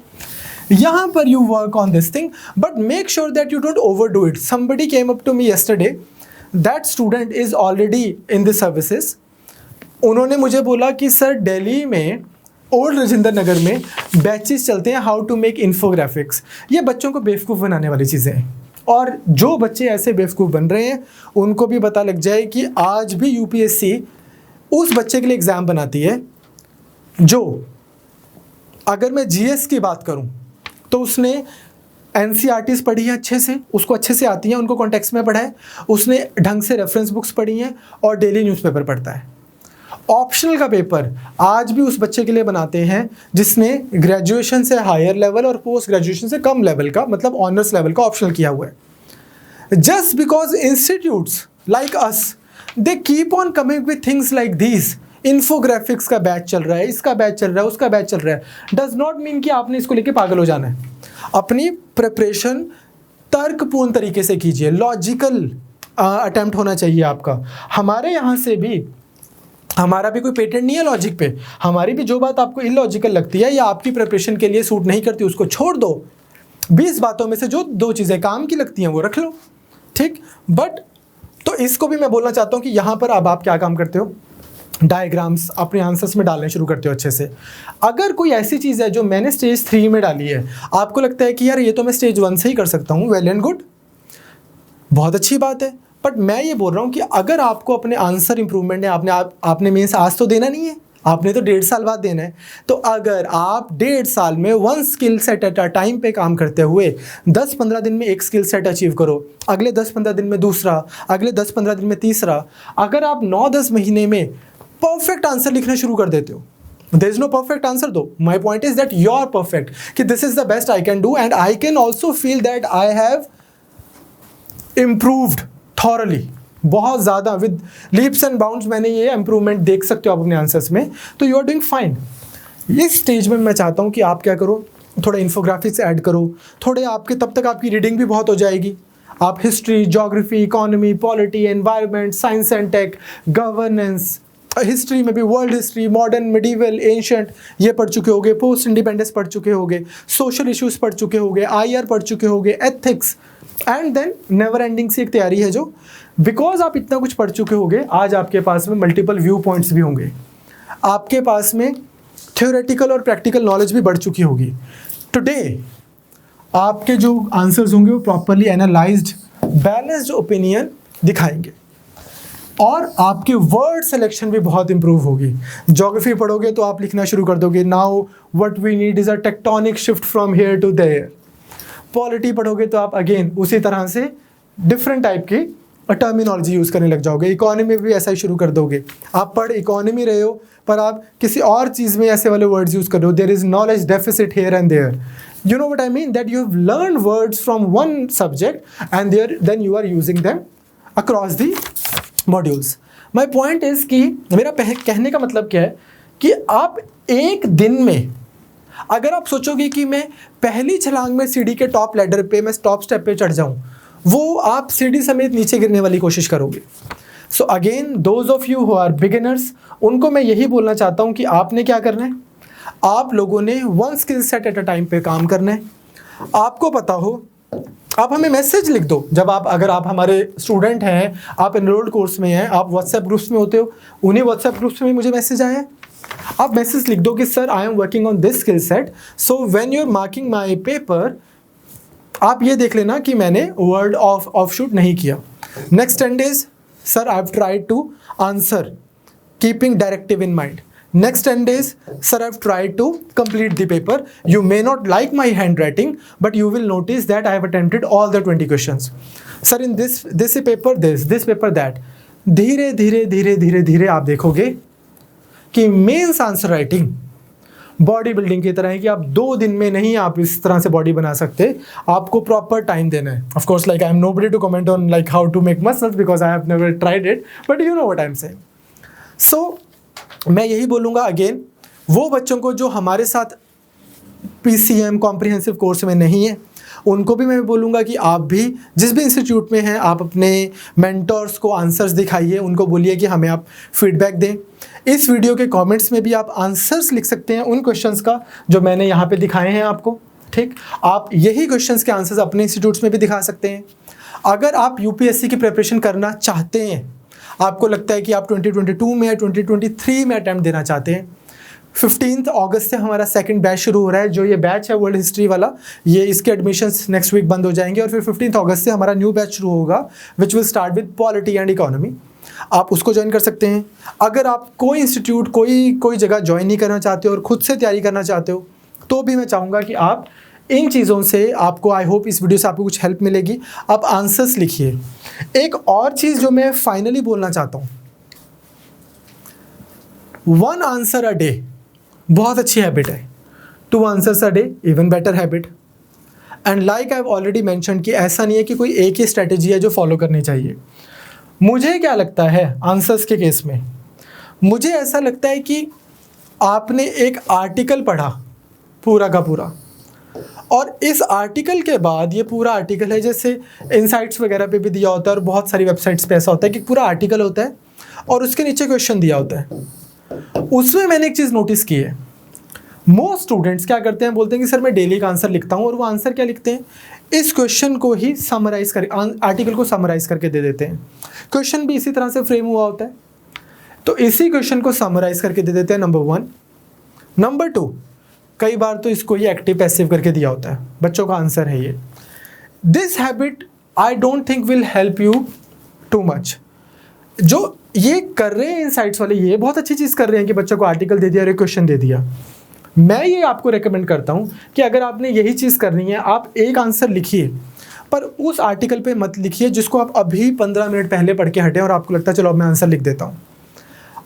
यहाँ पर you work on this thing but make sure that you don't overdo it. Somebody came up to me yesterday, that student is already in this services. उन्होंने मुझे बोला कि सर दिल्ली में ओल्ड राजेंद्र नगर में बैचेस चलते हैं हाउ टू मेक इन्फोग्राफिक्स. ये बच्चों को बेवकूफ़ बनाने वाली चीज़ें हैं और जो बच्चे ऐसे बेवकूफ़ बन रहे हैं उनको भी पता लग जाए कि आज भी यूपीएससी उस बच्चे के लिए एग्ज़ाम बनाती है जो, अगर मैं जीएस की बात करूं तो उसने एनसीईआरटीज़ पढ़ी है अच्छे से, उसको अच्छे से आती हैं, उनको कॉन्टेक्स्ट में पढ़ा है, उसने ढंग से रेफरेंस बुक्स पढ़ी हैं और डेली न्यूज़पेपर पढ़ता है. ऑप्शनल का पेपर आज भी उस बच्चे के लिए बनाते हैं जिसने ग्रेजुएशन से हायर लेवल और पोस्ट ग्रेजुएशन से कम लेवल का, मतलब ऑनर्स लेवल का ऑप्शनल किया हुआ है. Just because institutes like us they keep on coming with things like these. Infographics का बैच चल रहा है, इसका बैच चल रहा है, उसका बैच चल रहा है, डज नॉट मीन कि आपने इसको लेके पागल हो जाना है. अपनी प्रिपरेशन तर्कपूर्ण तरीके से कीजिए, लॉजिकल अटेम्प्ट होना चाहिए आपका. हमारे यहाँ से भी, हमारा भी कोई पेटेंट नहीं है लॉजिक पे. हमारी भी जो बात आपको इलॉजिकल लगती है या आपकी प्रिपरेशन के लिए सूट नहीं करती उसको छोड़ दो. 20 बातों में से जो 2 चीज़ें काम की लगती हैं वो रख लो. ठीक, बट तो इसको भी मैं बोलना चाहता हूँ कि यहाँ पर अब आप क्या काम करते हो, डायग्राम्स अपने आंसर्स में डालने शुरू करते हो अच्छे से. अगर कोई ऐसी चीज़ है जो मैंने स्टेज 3 में डाली है, आपको लगता है कि यार ये तो मैं स्टेज 1 से ही कर सकता हूँ, वेल एंड गुड, बहुत अच्छी बात है. बट मैं ये बोल रहा हूँ कि अगर आपको अपने आंसर इंप्रूवमेंट है, आपने मीन्स आज तो देना नहीं है, आपने तो 1.5 साल बाद देना है. तो अगर आप 1.5 साल में 1 skill set at a time पे काम करते हुए 10-15 दिन में एक स्किल सेट अचीव करो, अगले 10-15 दिन में दूसरा, अगले 10-15 दिन में तीसरा, अगर आप 9-10 महीने में परफेक्ट आंसर लिखना शुरू कर देते हो, there is no perfect answer though, my point is that you are perfect, कि this is the best I can do and I can also feel that I have improved thoroughly, बहुत ज़्यादा with leaps and bounds मैंने ये improvement देख सकते हो आप अपने आंसर्स में. तो you are doing fine. इस स्टेज में मैं चाहता हूँ कि आप क्या करो, थोड़ा इन्फोग्राफिक्स ऐड करो, थोड़े आपके, तब तक आपकी रीडिंग भी बहुत हो जाएगी. आप history, geography, economy, polity, environment, science and tech, governance, history में भी world history, modern, medieval, ancient ये पढ़ चुके होगे, पोस्ट इंडिपेंडेंस पढ़ चुके होगे, सोशल इश्यूज पढ़ चुके होगे, आईआर पढ़ चुके होगे, ethics, and then never ending सी एक तैयारी है जो, बिकॉज आप इतना कुछ पढ़ चुके होगे, आज आपके पास में मल्टीपल व्यू पॉइंट्स भी होंगे, आपके पास में थ्योरेटिकल और प्रैक्टिकल नॉलेज भी बढ़ चुकी होगी. टुडे आपके जो आंसर्स होंगे वो प्रॉपरली एनालाइज्ड, बैलेंस्ड ओपिनियन दिखाएंगे और आपके वर्ड सिलेक्शन भी बहुत इंप्रूव होगी. ज्योग्राफी पढ़ोगे तो आप लिखना शुरू कर दोगे, now what we need is a tectonic shift from here to there. Polity पढ़ोगे तो आप अगेन उसी तरह से डिफरेंट टाइप की टर्मिनोलॉजी यूज़ करने लग जाओगे. इकोनॉमी भी ऐसा ही शुरू कर दोगे, आप पढ़ इकोनॉमी रहे हो पर आप किसी और चीज़ में ऐसे वाले वर्ड्स यूज़ कर रहे हो, there is knowledge deficit here and there. You know what I mean? That you have learned words from one subject and then you are using them across the modules. My point is कि मेरा कहने का मतलब क्या है कि आप एक दिन में अगर आप सोचोगे कि मैं पहली छलांग में सीढ़ी के टॉप लैडर पे, मैं टॉप स्टेप पे चढ़ जाऊं, वो आप सीढ़ी समेत नीचे गिरने वाली कोशिश करोगे. So again those of you who are beginners, उनको मैं यही बोलना चाहता हूं कि आपने क्या करना है, आप लोगों ने 1 skill set at a time पे काम करना है. आपको पता हो, आप हमें मैसेज लिख दो. जब आप, अगर आप हमारे स्टूडेंट हैं, आप एनरोल्ड कोर्स में हैं, आप व्हाट्सएप ग्रुप्स में होते हो, उन्हीं व्हाट्सएप ग्रुप्स में मुझे मैसेज आया है, आप मैसेज लिख दो कि sir I am working on this skill set, so when you are marking my paper आप ये देख लेना कि मैंने वर्ड ऑफ शूट नहीं किया. Next 10 days sir I have tried to answer keeping directive in mind. Next 10 days, sir, I've tried to complete the paper. You may not like my handwriting, but you will notice that I have attempted all the 20 questions. Sir, in this paper, this paper, that. धीरे धीरे धीरे धीरे धीरे आप देखोगे कि mains answer writing body building की तरह है कि आप 2 दिन में नहीं आप इस तरह से बॉडी बना सकते, आपको प्रॉपर टाइम देना है. Of course, like I am nobody to comment on like how to make muscles because I have never tried it, but you know what I am saying. So मैं यही बोलूँगा again, वो बच्चों को जो हमारे साथ PCM कॉम्प्रिहेंसिव कोर्स में नहीं है, उनको भी मैं बोलूँगा कि आप भी जिस भी इंस्टीट्यूट में हैं, आप अपने मेंटर्स को आंसर्स दिखाइए, उनको बोलिए कि हमें आप फीडबैक दें. इस वीडियो के कमेंट्स में भी आप आंसर्स लिख सकते हैं उन क्वेश्चंस का जो मैंने यहाँ पे दिखाए हैं आपको. ठीक, आप यही क्वेश्चंस के आंसर्स अपने इंस्टीट्यूट्स में भी दिखा सकते हैं. अगर आप UPSC की प्रिपरेशन करना चाहते हैं, आपको लगता है कि आप 2022 में या 2023 में अटैम्प्ट देना चाहते हैं, 15 अगस्त से हमारा सेकंड बैच शुरू हो रहा है. जो ये बैच है वर्ल्ड हिस्ट्री वाला, ये इसके एडमिशन्स नेक्स्ट वीक बंद हो जाएंगे और फिर 15 अगस्त से हमारा न्यू बैच शुरू होगा which will start with polity and economy. आप उसको ज्वाइन कर सकते हैं. अगर आप कोई इंस्टीट्यूट कोई जगह ज्वाइन नहीं करना चाहते हो और खुद से तैयारी करना चाहते हो, तो भी मैं चाहूँगा कि आप इन चीज़ों से आपको, आई होप इस वीडियो से आपको कुछ हेल्प मिलेगी. आप आंसर्स लिखिए. एक और चीज़ जो मैं फाइनली बोलना चाहता हूँ, 1 आंसर अ डे बहुत अच्छी हैबिट है. 2 answers a day even better habit. And like I have already mention कि ऐसा नहीं है कि कोई एक ही स्ट्रेटेजी है जो फॉलो करनी चाहिए. मुझे क्या लगता है आंसर्स के केस में, मुझे ऐसा लगता है कि आपने एक आर्टिकल पढ़ा पूरा का पूरा, और इस आर्टिकल के बाद, ये पूरा आर्टिकल है, जैसे इनसाइट्स वगैरह पे भी दिया होता है और बहुत सारी वेबसाइट्स पे ऐसा होता है कि पूरा आर्टिकल होता है और उसके नीचे क्वेश्चन दिया होता है. उसमें मैंने एक चीज़ नोटिस की है, मोस्ट स्टूडेंट्स क्या करते हैं, बोलते हैं कि सर मैं डेली का आंसर लिखता हूँ, और वो आंसर क्या लिखते हैं, इस क्वेश्चन को ही समराइज कर, आर्टिकल को समराइज करके दे देते हैं. क्वेश्चन भी इसी तरह से फ्रेम हुआ होता है, तो इसी क्वेश्चन को समराइज करके दे देते हैं. नंबर 1. नंबर 2, कई बार तो इसको ही एक्टिव पैसिव करके दिया होता है, बच्चों का आंसर है ये. This habit I don't think will help you too much. जो ये कर रहे हैं इनसाइट्स वाले, ये बहुत अच्छी चीज़ कर रहे हैं कि बच्चों को आर्टिकल दे दिया और एक क्वेश्चन दे दिया. मैं ये आपको रेकमेंड करता हूँ कि अगर आपने यही चीज़ करनी है, आप एक आंसर लिखिए, पर उस आर्टिकल पे मत लिखिए जिसको आप अभी 15 मिनट पहले पढ़ के हटे और आपको लगता है चलो अब मैं आंसर लिख देता हूँ.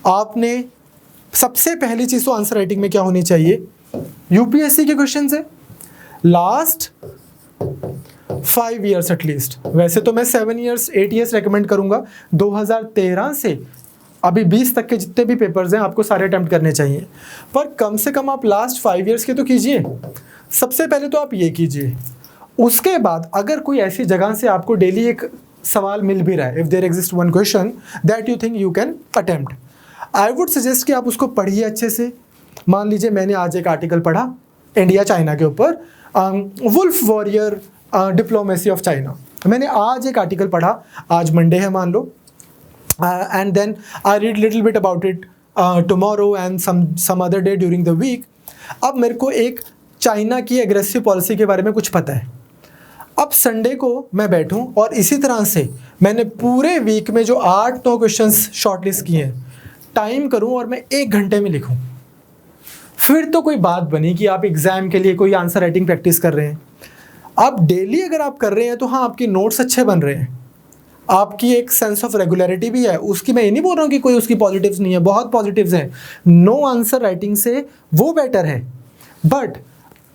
आपने सबसे पहली चीज़ तो आंसर राइटिंग में क्या होनी चाहिए, UPSC के क्वेश्चन है लास्ट 5 ईयर्स एटलीस्ट. वैसे तो मैं 7 ईयर्स 8 ईयर्स रेकमेंड करूँगा. 2013 से अभी 20 तक के जितने भी पेपर्स हैं आपको सारे अटेम्प्ट करने चाहिए, पर कम से कम आप लास्ट 5 ईयर्स के तो कीजिए. सबसे पहले तो आप ये कीजिए. उसके बाद अगर कोई ऐसी जगह से आपको डेली एक सवाल मिल भी रहा है, if there exist one question that you think you can attempt, I would suggest कि आप उसको पढ़िए अच्छे से. मान लीजिए मैंने आज एक आर्टिकल पढ़ा इंडिया चाइना के ऊपर, wolf warrior diplomacy of China. मैंने आज एक आर्टिकल पढ़ा, आज मंडे है मान लो, and then I read little bit about it tomorrow and some other day during the week. अब मेरे को एक चाइना की एग्रेसिव पॉलिसी के बारे में कुछ पता है. अब संडे को मैं बैठूं और इसी तरह से मैंने पूरे वीक में जो 8-9 क्वेश्चंस शॉर्टलिस्ट किए हैं, टाइम करूं और मैं 1 घंटे में लिखूं, फिर तो कोई बात बनी कि आप एग्जाम के लिए कोई आंसर राइटिंग प्रैक्टिस कर रहे हैं. आप डेली अगर आप कर रहे हैं तो हाँ, आपके नोट्स अच्छे बन रहे हैं, आपकी एक सेंस ऑफ रेगुलरिटी भी है. उसकी मैं ये नहीं बोल रहा हूँ कि कोई उसकी पॉजिटिव्स नहीं है, बहुत पॉजिटिव्स हैं. नो आंसर राइटिंग से वो बेटर है, बट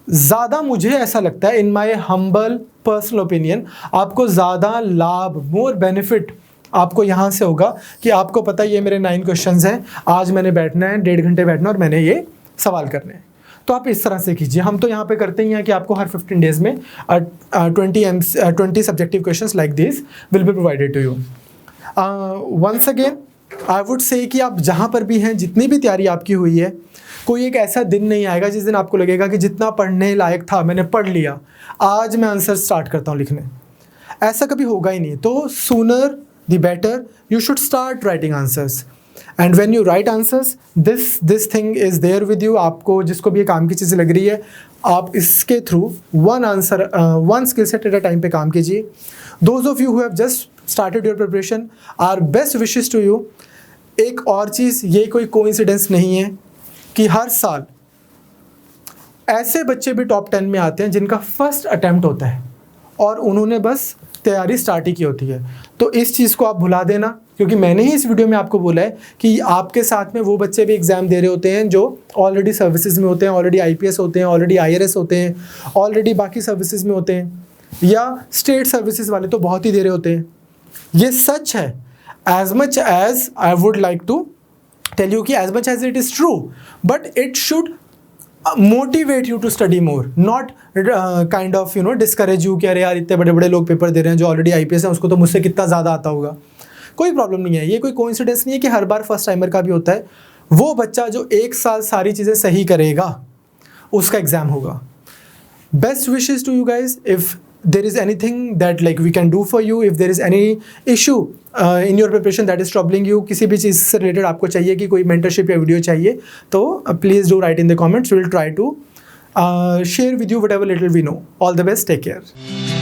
ज़्यादा मुझे ऐसा लगता है, in my humble personal opinion, आपको ज़्यादा लाभ, मोर बेनिफिट आपको यहाँ से होगा कि आपको पता ये मेरे 9 क्वेश्चंस हैं, आज मैंने बैठना है, 1.5 घंटे बैठना और मैंने ये सवाल करने हैं. तो आप इस तरह से कीजिए. हम तो यहाँ पे करते ही हैं कि आपको हर 15 डेज में 20 subjective questions like this will be provided to you. Once again I would say कि आप जहाँ पर भी हैं, जितनी भी तैयारी आपकी हुई है, कोई एक ऐसा दिन नहीं आएगा जिस दिन आपको लगेगा कि जितना पढ़ने लायक था मैंने पढ़ लिया, आज मैं आंसर स्टार्ट करता हूँ लिखने. ऐसा कभी होगा ही नहीं. तो sooner the better you should start writing answers. And when you write answers, this thing is there with you. आपको जिसको भी ये काम की चीज़ें लग रही है, आप इसके through one skill set at a time पे काम कीजिए. Those of you who have just started your preparation, our best wishes to you. एक और चीज़, ये कोई कोइंसिडेंस नहीं है कि हर साल ऐसे बच्चे भी टॉप 10 में आते हैं जिनका फर्स्ट अटेम्प्ट होता है और उन्होंने बस तैयारी स्टार्ट ही की होती है। तो इस चीज़ को आप भुला देना, क्योंकि मैंने ही इस वीडियो में आपको बोला है कि आपके साथ में वो बच्चे भी एग्ज़ाम दे रहे होते हैं जो ऑलरेडी सर्विसेज में होते हैं, ऑलरेडी IPS होते हैं, ऑलरेडी IRS होते हैं, ऑलरेडी बाकी सर्विसेज में होते हैं, या स्टेट सर्विसेज वाले तो बहुत ही दे रहे होते हैं। ये सच है। As much as I would like to tell you कि as much as it is true, but it should motivate you to study more, not kind of discourage you कि अरे यार इतने बड़े बड़े लोग पेपर दे रहे हैं जो ऑलरेडी IPS हैं, उसको तो मुझसे कितना ज़्यादा आता होगा। कोई प्रॉब्लम नहीं है, ये कोई कोइंसिडेंस नहीं है कि हर बार फर्स्ट टाइमर का भी होता है। वो बच्चा जो एक साल सारी चीज़ें सही करेगा उसका एग्ज़ाम होगा। Best wishes to you guys. If there is anything that like we can do for you, if there is any issue in your preparation that is troubling you, किसी भी चीज़ से related आपको चाहिए कि कोई mentorship या video चाहिए, तो please do write in the comments. We will try to share with you whatever little we know. All the best. Take care.